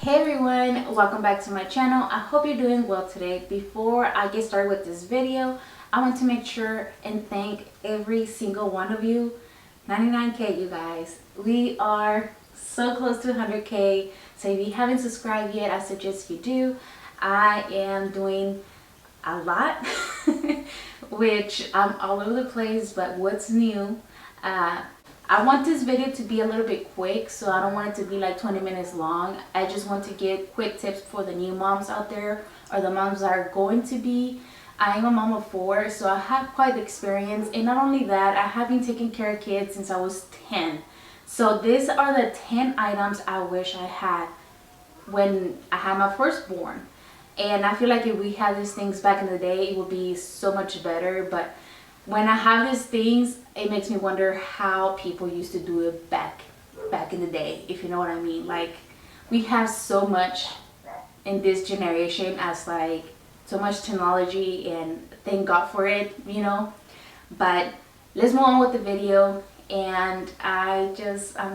Hey everyone, welcome back to my channel. I hope you're doing well today. Before I get started with this video, I want to make sure and thank every single one of you. 99k, you guys. We are so close to 100k. So if you haven't subscribed yet, I suggest you do. I am doing a lot which I'm all over the place, but what's new? I want this video to be a little bit quick, so I don't want it to be like 20 minutes long. I just want to give quick tips for the new moms out there, or the moms that are going to be. I am a mom of 4, so I have quite the experience, and not only that, I have been taking care of kids since I was 10. So these are the 10 items I wish I had when I had my firstborn. And I feel like if we had these things back in the day, it would be so much better. But when I have these things, it makes me wonder how people used to do it back in the day, if you know what I mean. Like, we have so much in this generation as like so much technology, and thank God for it, you know. But let's move on with the video, and I'm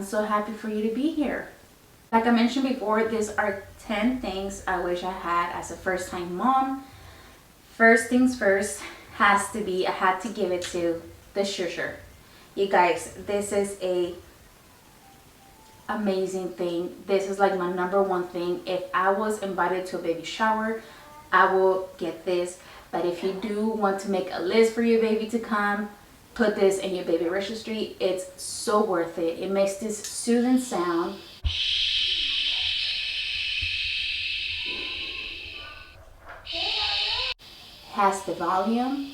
so happy for you to be here. Like I mentioned before, these are 10 things I wish I had as a first-time mom. First things first has to be, I had to give it to the SHUSHER. You guys, this is a amazing thing. This is like my #1 thing. If I was invited to a baby shower, I will get this. But if you do want to make a list for your baby to come, put this in your baby registry. It's so worth it. It makes this soothing sound. Has the volume.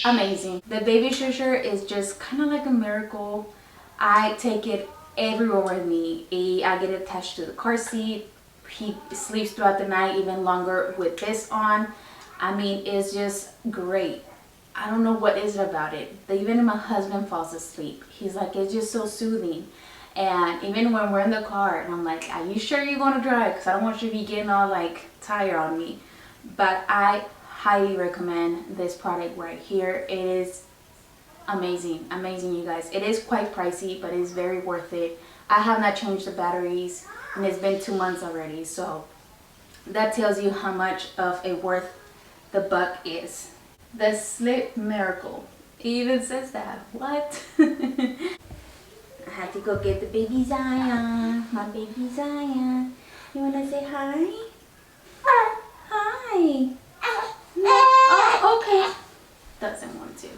Amazing. The babyshusher is just kind of like a miracle. I take it everywhere with me. I get it attached to the car seat. He sleeps throughout the night even longer with this on. I mean, it's just great. I don't know what is it about it. Even my husband falls asleep. He's like, it's just so soothing. And even when we're in the car and I'm like, are you sure you're going to drive? Because I don't want you to be getting all like tired on me. But I highly recommend this product right here. It is amazing. Amazing, you guys. It is quite pricey, but it's very worth it. I have not changed the batteries, and it's been 2 months already. So that tells you how much of a worth the buck is. The Slip Miracle. It even says that. What? I had to go get the baby Zion. My baby Zion. You want to say hi? Hi. No. Oh, okay. Doesn't want to.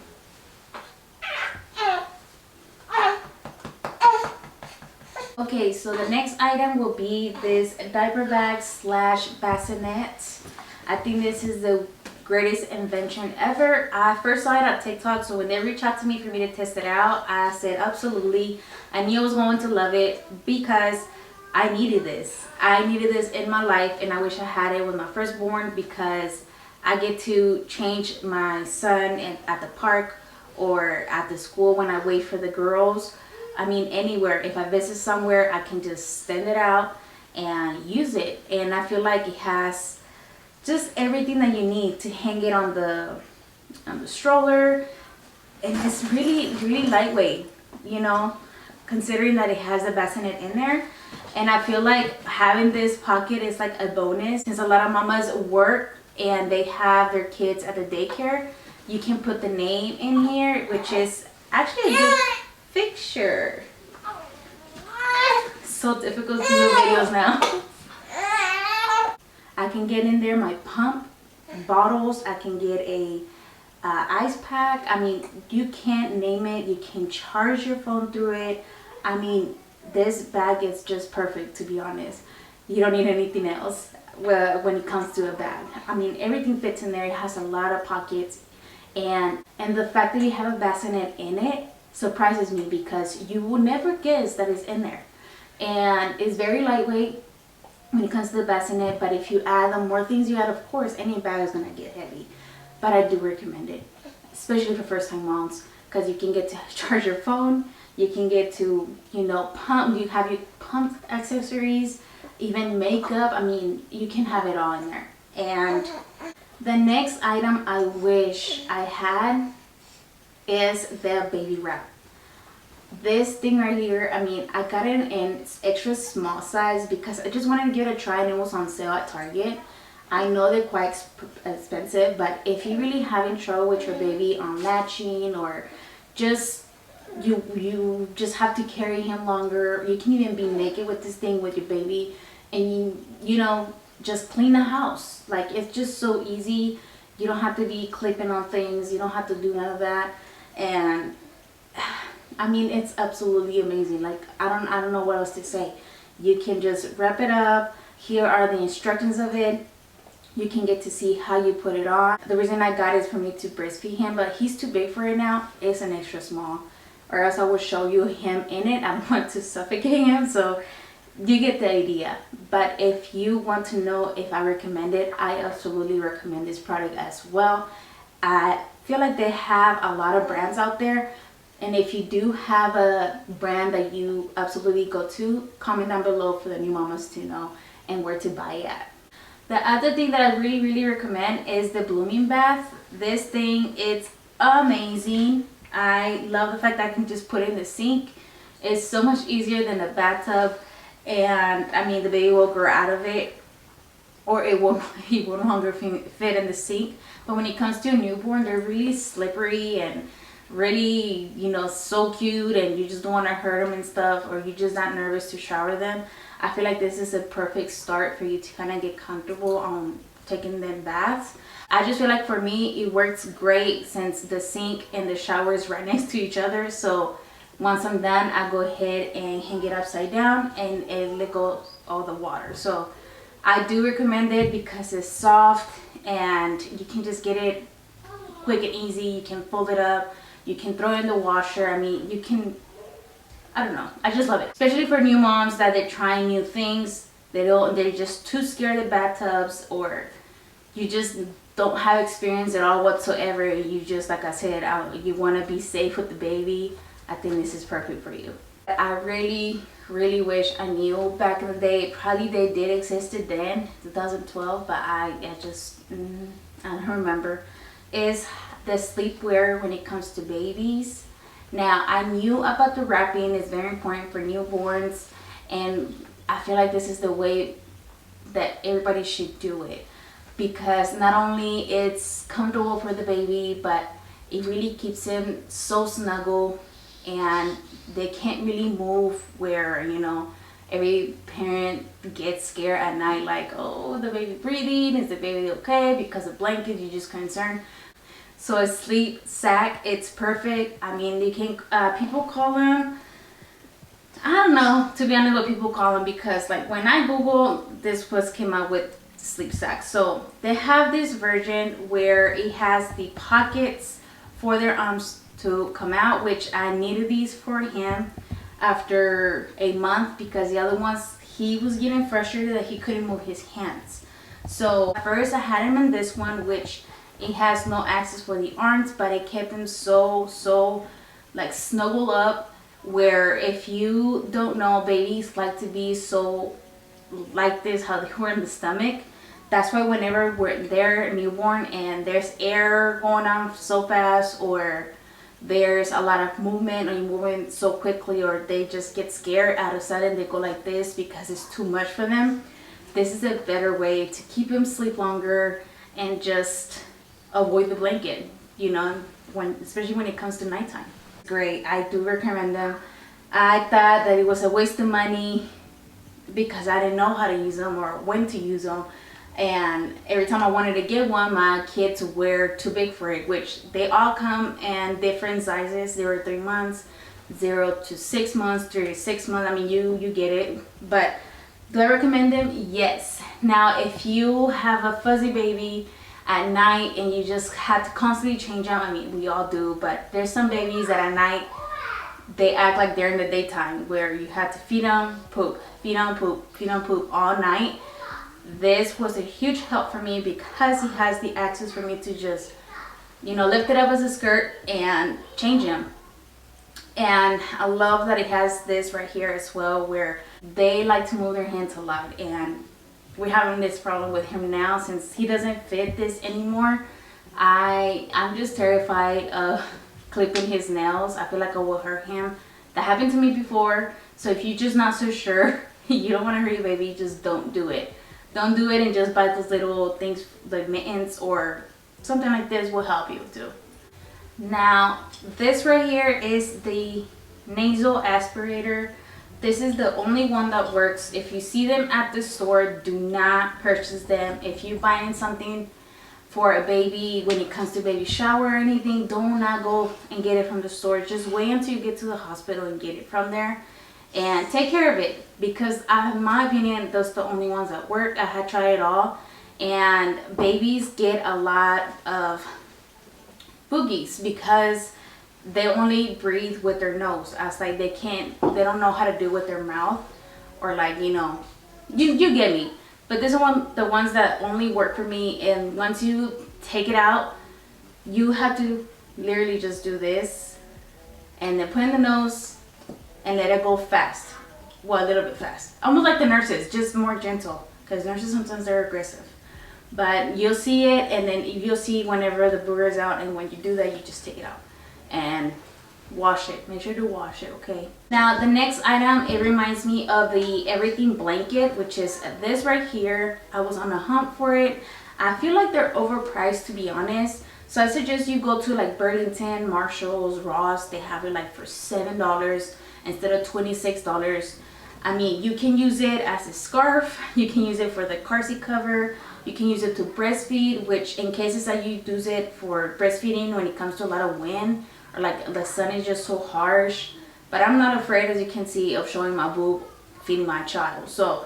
Okay, so the next item will be this diaper bag / bassinet. I think this is the greatest invention ever. I first saw it on TikTok, so when they reached out to me for me to test it out, I said absolutely. I knew I was going to love it because I needed this. I needed this in my life, and I wish I had it with my firstborn, because I get to change my son at the park or at the school when I wait for the girls. I mean, anywhere. If I visit somewhere, I can just send it out and use it. And I feel like it has just everything that you need to hang it on the stroller. And it's really lightweight, you know, considering that it has the bassinet in there. And I feel like having this pocket is like a bonus, since a lot of mamas work and they have their kids at the daycare. You can put the name in here, which is actually a good fixture. So difficult to do videos now. I can get in there my pump bottles. I can get a ice pack. I mean, you can't name it. You can charge your phone through it. I mean, this bag is just perfect, to be honest. You don't need anything else when it comes to a bag. I mean, everything fits in there. It has a lot of pockets, and the fact that you have a bassinet in it surprises me, because you will never guess that it's in there. And it's very lightweight when it comes to the bassinet, but if you add the more things you add, of course any bag is going to get heavy. But I do recommend it, especially for first time moms, because you can get to charge your phone, you can get to, you know, pump, you have your pump accessories, even makeup. I mean, you can have it all in there. And the next item I wish I had is the baby wrap. this thing right here, I mean, I got it in extra small size because I just wanted to give it a try and it was on sale at Target. I know they're quite expensive, but if you're really having trouble with your baby on latching, or just you just have to carry him longer, you can even be naked with this thing with your baby, and you know, just clean the house. Like, it's just so easy. You don't have to be clipping on things, you don't have to do none of that. And I mean, it's absolutely amazing. Like, I don't know what else to say. You can just wrap it up. Here are the instructions of it. You can get to see how you put it on. The reason I got it is for me to breastfeed him, but he's too big for it now. It's an extra small, or else I will show you him in it. I don't want to suffocate him, so you get the idea. But if you want to know if I recommend it, I absolutely recommend this product as well. I feel like they have a lot of brands out there, and if you do have a brand that you absolutely go to, comment down below for the new mamas to know and where to buy it at. The other thing that I really recommend is the blooming bath. This thing, it's amazing. I love the fact that I can just put it in the sink. It's so much easier than the bathtub, and I mean, the baby will grow out of it, or he will no longer fit in the sink. But when it comes to a newborn, they're really slippery and really, you know, so cute, and you just don't want to hurt them and stuff, or you're just not nervous to shower them. I feel like this is a perfect start for you to kind of get comfortable on taking them baths. I just feel like for me, it works great since the sink and the shower is right next to each other. So once I'm done, I go ahead and hang it upside down and it let go all the water. So I do recommend it because it's soft and you can just get it quick and easy. You can fold it up, you can throw it in the washer. I mean, you can, I don't know, I just love it. Especially for new moms that they're trying new things. They're just too scared of bathtubs, or you just don't have experience at all whatsoever. You just, like I said, you want to be safe with the baby. I think this is perfect for you. I really wish I knew back in the day. Probably they did existed then, 2012, but I just I don't remember. Is the sleepwear when it comes to babies. Now, I knew about the wrapping. It's very important for newborns, and I feel like this is the way that everybody should do it, because not only it's comfortable for the baby, but it really keeps him so snuggle, and they can't really move, where, you know, every parent gets scared at night, like, oh, the baby breathing, is the baby okay? Because of blankets, you're just concerned. So a sleep sack, it's perfect. I mean, you can, people call them, I don't know, to be honest, what people call them, because like when I Google, this came out with sleep sack. So they have this version where it has the pockets for their arms to come out, which I needed these for him after a month, because the other ones, he was getting frustrated that he couldn't move his hands. So at first I had him in this one, which it has no access for the arms, but it kept him so like snuggle up, where if you don't know, babies like to be so like this, how they were in the stomach. That's why whenever they're newborn and there's air going on so fast, or there's a lot of movement, or you're moving so quickly, or they just get scared out of sudden, they go like this because it's too much for them. This is a better way to keep them sleep longer and just avoid the blanket, you know, especially when it comes to nighttime. Great, I do recommend them. I thought that it was a waste of money because I didn't know how to use them or when to use them, and every time I wanted to get one, my kids were too big for it, which they all come in different sizes, 0 to 3 months, 0 to 6 months, 3 to 6 months. I mean, you get it. But do I recommend them? Yes. Now, if you have a fuzzy baby at night and you just have to constantly change them, I mean, we all do, but there's some babies that at night they act like they're in the daytime, where you have to feed them, poop, feed them, poop, feed them, poop all night. This was a huge help for me because he has the access for me to just, you know, lift it up as a skirt and change him. And I love that it has this right here as well, where they like to move their hands a lot, and we're having this problem with him now since he doesn't fit this anymore. I'm just terrified of clipping his nails. I feel like I will hurt him That happened to me before. So if you're just not so sure, you don't want to hurt your baby, just don't do it. Don't do it and just buy those little things like mittens or something like this will help you too. Now, this right here is the Nasal Aspirator. This is the only one that works. If you see them at the store, do not purchase them. If you're buying something for a baby, when it comes to baby shower or anything, do not go and get it from the store. Just wait until you get to the hospital and get it from there. And take care of it, because in my opinion, those the only ones that work. I had tried it all, and babies get a lot of boogies because they only breathe with their nose. I was like, they don't know how to do it with their mouth, or like, you know, you get me. But this one, the ones that only work for me, and once you take it out, you have to literally just do this and then put in the nose and let it go fast. Well, a little bit fast. Almost like the nurses, just more gentle. Because nurses sometimes they're aggressive. But you'll see it, and then you'll see whenever the booger is out, and when you do that, you just take it out. And wash it. Make sure to wash it, okay? Now, the next item, it reminds me of the Everything blanket, which is this right here. I was on a hunt for it. I feel like they're overpriced, to be honest. So I suggest you go to like Burlington, Marshalls, Ross. They have it like for $7 instead of $26. I mean, you can use it as a scarf. You can use it for the car seat cover. You can use it to breastfeed, which in cases that you use it for breastfeeding when it comes to a lot of wind or like the sun is just so harsh. But I'm not afraid, as you can see, of showing my boob feeding my child. So,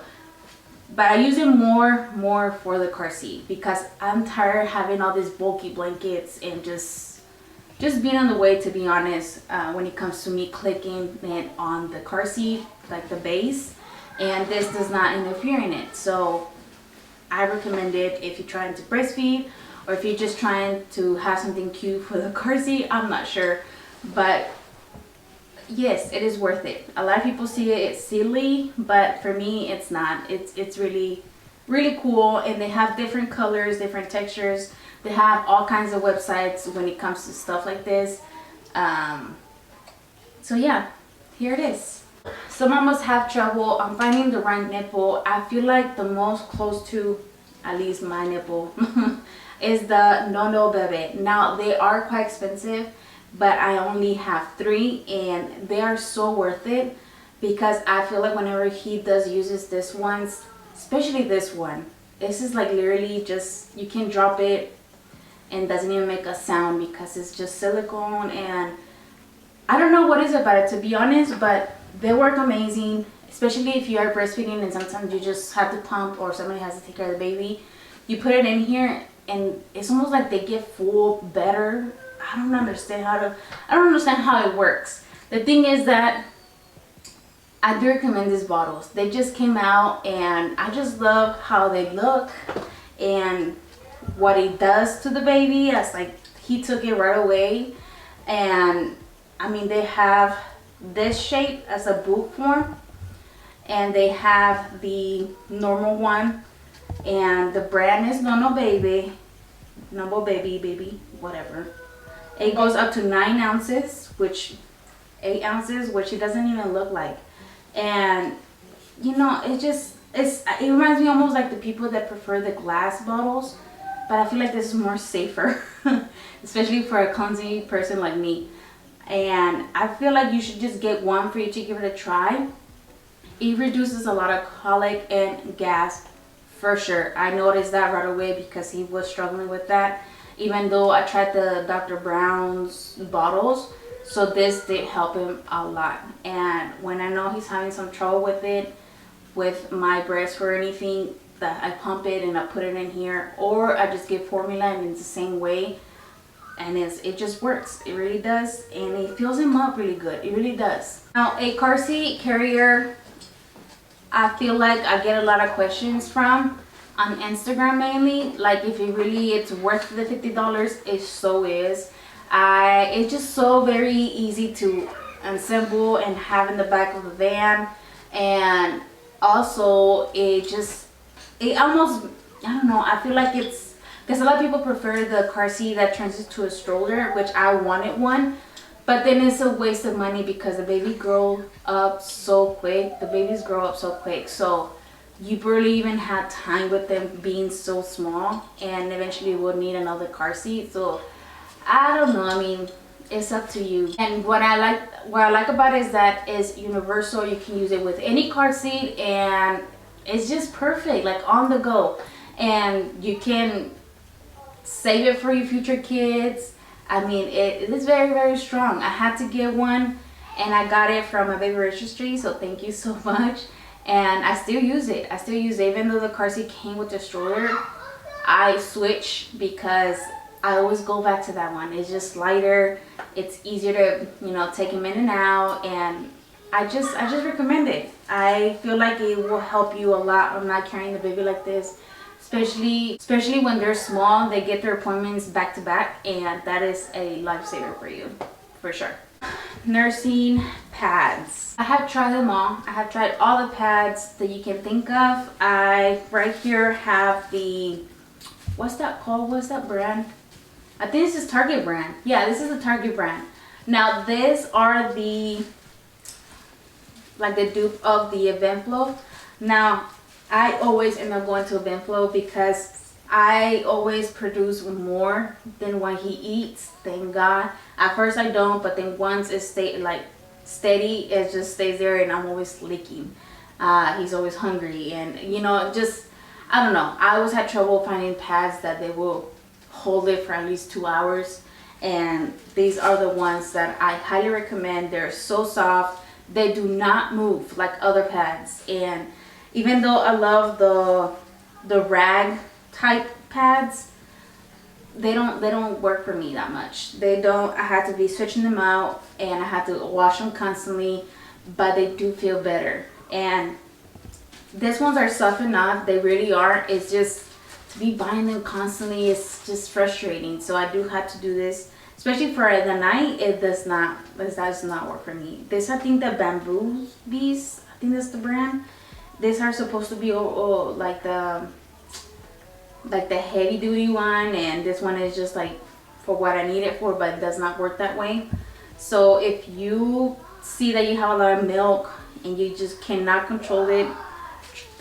but I use it more for the car seat, because I'm tired of having all these bulky blankets and just being on the way, to be honest, when it comes to me clicking it on the car seat, like the base, and this does not interfere in it. So I recommend it if you're trying to breastfeed, or if you're just trying to have something cute for the car seat. I'm not sure, but yes, it is worth it. A lot of people see it, it's silly, but for me it's not. It's really cool, and they have different colors, different textures. They have all kinds of websites when it comes to stuff like this. So yeah, here it is. Some mamas have trouble on finding the right nipple. I feel like the most close to, at least my nipple, is the Nano Bebe. Now, they are quite expensive, but I only have 3, and they are so worth it, because I feel like whenever he uses this one, especially this one, this is like literally just, you can drop it and doesn't even make a sound, because it's just silicone, and I don't know what is about it, to be honest, but they work amazing, especially if you are breastfeeding and sometimes you just have to pump or somebody has to take care of the baby. You put it in here and it's almost like they get full better. I don't understand how it works. The thing is that I do recommend these bottles. They just came out and I just love how they look and what it does to the baby. It's like he took it right away. And I mean, they have this shape as a boob form, and they have the normal one, and the brand is Nano Bebe, baby, whatever. It goes up to 9 ounces, which 8 ounces, which it doesn't even look like. And you know, it reminds me almost like the people that prefer the glass bottles, but I feel like this is more safer, especially for a clumsy person like me. And I feel like you should just get one for you to give it a try. It reduces a lot of colic and gas for sure. I noticed that right away because he was struggling with that, even though I tried the Dr. Brown's bottles. So this did help him a lot. And when I know he's having some trouble with it, with my breast or anything, that I pump it and I put it in here, or I just give formula and it's the same way. And it just works. It really does. And it fills him up really good. It really does. Now, a car seat carrier, I feel like I get a lot of questions from on Instagram mainly. Like if it's worth the $50, it so is. It's just so very easy to assemble and have in the back of the van. And also it almost, I don't know, I feel like it's, because a lot of people prefer the car seat that turns into a stroller, which I wanted one, But then it's a waste of money because the baby grow up so quick. The babies grow up so quick. So you barely even have time with them being so small. And eventually we'll need another car seat. So I don't know. I mean, it's up to you. And what I like about it is that it's universal. You can use it with any car seat. And it's just perfect. Like on the go. And you can save it for your future kids. I mean, it is very, very strong. I had to get one, and I got it from a baby registry, so thank you so much. And I still use it. Even though the car seat came with the stroller, I switch because I always go back to that one. It's just lighter. It's easier to, you know, take them in and out, and I just recommend it. I feel like it will help you a lot. I'm not carrying the baby like this. Especially when they're small, they get their appointments back to back, and that is a lifesaver for you, for sure. Nursing pads. I have tried them all. I have tried all the pads that you can think of. I right here have the, what's that called? What's that brand? I think this is Target brand. Yeah, this is a Target brand. Now these are the, like the dupe of the Evenflo. Now I always end up going to Evenflo because I always produce more than what he eats. Thank God. At first I don't, but then once it steady, it just stays there, and I'm always leaking. He's always hungry, and you know, just I don't know. I always had trouble finding pads that they will hold it for at least 2 hours, and these are the ones that I highly recommend. They're so soft. They do not move like other pads, and even though I love the rag type pads, they don't work for me that much. They don't. I had to be switching them out, and I had to wash them constantly, but they do feel better. And these ones are soft enough. They really are. It's just to be buying them constantly, it's just frustrating. So I do have to do this, especially for the night. It does not work for me. This, I think, the Bamboobies, I think that's the brand. These are supposed to be like the heavy duty one, and this one is just like for what I need it for, but it does not work that way. So if you see that you have a lot of milk and you just cannot control it,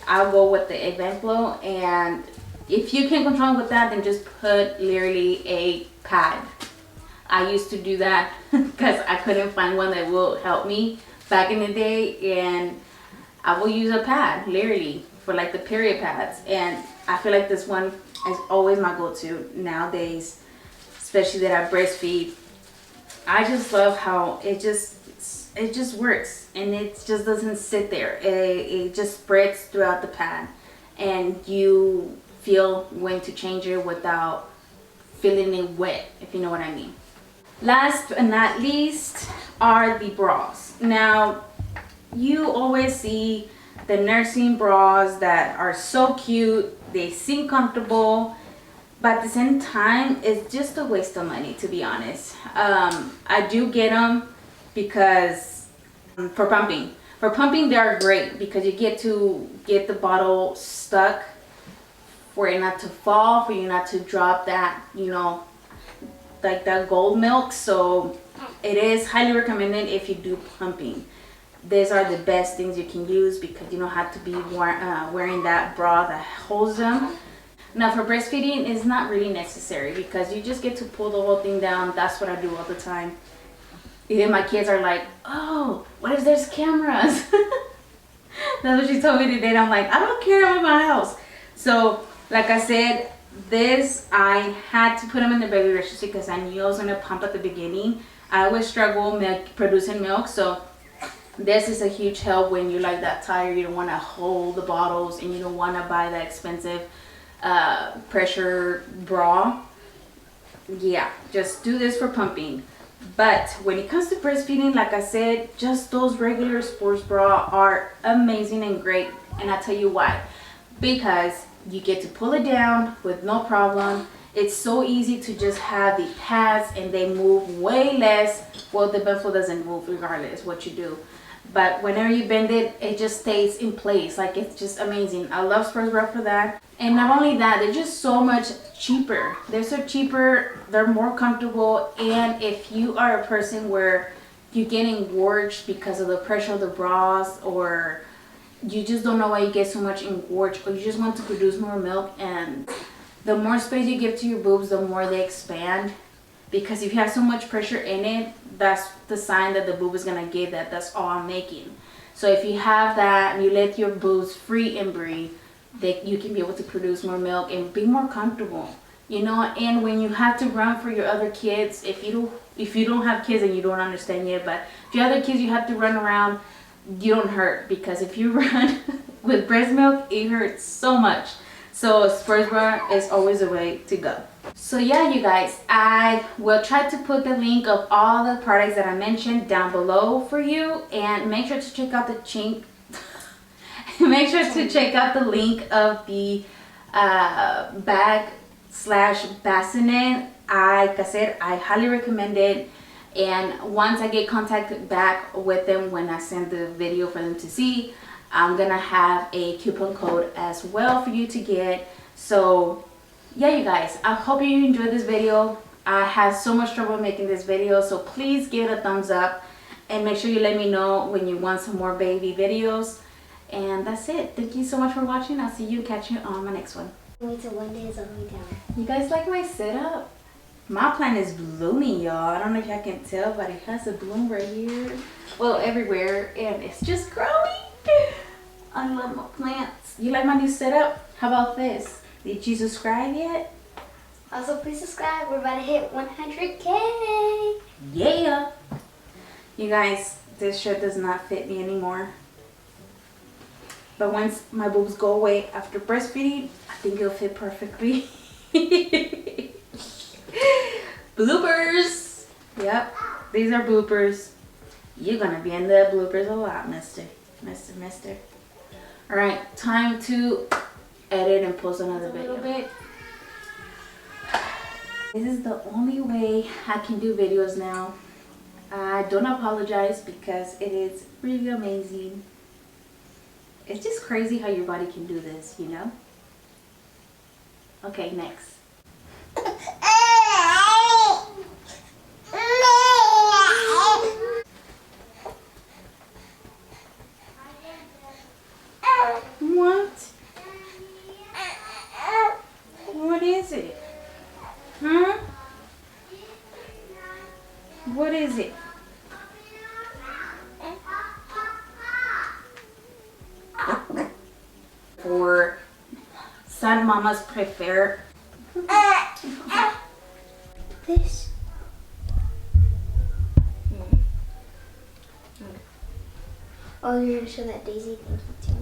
I'll go with the Evenflo. And if you can control it with that, then just put literally a pad. I used to do that because I couldn't find one that will help me back in the day, and I will use a pad literally for like the period pads. And I feel like this one is always my go-to nowadays, especially that I breastfeed. I just love how it just works, and it just doesn't sit there. It just spreads throughout the pad, and you feel when to change it without feeling it wet, if you know what I mean. Last but not least are the bras. Now, you always see the nursing bras that are so cute. They seem comfortable, but at the same time, it's just a waste of money, to be honest. I do get them because for pumping. For pumping, they are great because you get to get the bottle stuck for it not to fall, for you not to drop that, you know, like that gold milk. So it is highly recommended if you do pumping. These are the best things you can use because you don't have to be wearing that bra that holds them. Now for breastfeeding, it's not really necessary because you just get to pull the whole thing down. That's what I do all the time. Even my kids are like, oh, what if there's cameras? That's what she told me today. And I'm like, I don't care, I'm in my house. So like I said, this, I had to put them in the baby registry because I knew I was going to pump at the beginning. I always struggle producing milk, so this is a huge help when you're like that tired. You don't want to hold the bottles, and you don't want to buy that expensive pressure bra. Yeah, just do this for pumping. But when it comes to breastfeeding, like I said, just those regular sports bra are amazing and great. And I'll tell you why. Because you get to pull it down with no problem. It's so easy to just have the pads, and they move way less. Well, the Evenflo doesn't move regardless what you do. but whenever you bend it, it just stays in place. Like, it's just amazing. I love Spurs Bra for that. And not only that, they're just so much cheaper. They're so cheaper, they're more comfortable, and if you are a person where you're getting engorged because of the pressure of the bras, or you just don't know why you get so much engorged, or you just want to produce more milk, and the more space you give to your boobs, the more they expand. Because if you have so much pressure in it, that's the sign that the boob is gonna give that that's all I'm making. So if you have that and you let your boobs free and breathe, you can be able to produce more milk and be more comfortable, you know. And when you have to run for your other kids, if you don't have kids and you don't understand yet, but if you have other kids, you have to run around, you don't hurt, because if you run with breast milk, it hurts so much. So Spurs Bra is always the way to go. So yeah, you guys, I will try to put the link of all the products that I mentioned down below for you, and make sure to check out the make sure to check out the link of the bag slash bassinet. Like I said, I highly recommend it. And once I get contacted back with them, when I send the video for them to see, I'm gonna have a coupon code as well for you to get. So yeah, you guys, I hope you enjoyed this video. I had so much trouble making this video, so please give it a thumbs up and make sure you let me know when you want some more baby videos. And that's it. Thank you so much for watching. I'll see you and catch you on my next one. Wait till one day is all the way down. You guys like my setup? My plant is blooming, y'all. I don't know if y'all can tell, but it has a bloom right here. Well, everywhere, and it's just growing. I love my plants. You like my new setup? How about this? Did you subscribe yet? Also, please subscribe. We're about to hit 100K. Yeah. You guys, this shirt does not fit me anymore. But once my boobs go away after breastfeeding, I think it'll fit perfectly. Bloopers. Yep, these are bloopers. You're gonna be in the bloopers a lot, mister. All right, time to edit and post another video. This is the only way I can do videos now. I don't apologize, because it is really amazing. It's just crazy how your body can do this, you know? Okay, next. What? What is it? Huh? What is it? For some mamas prefer This. Oh, you're gonna show that Daisy? Thank you too.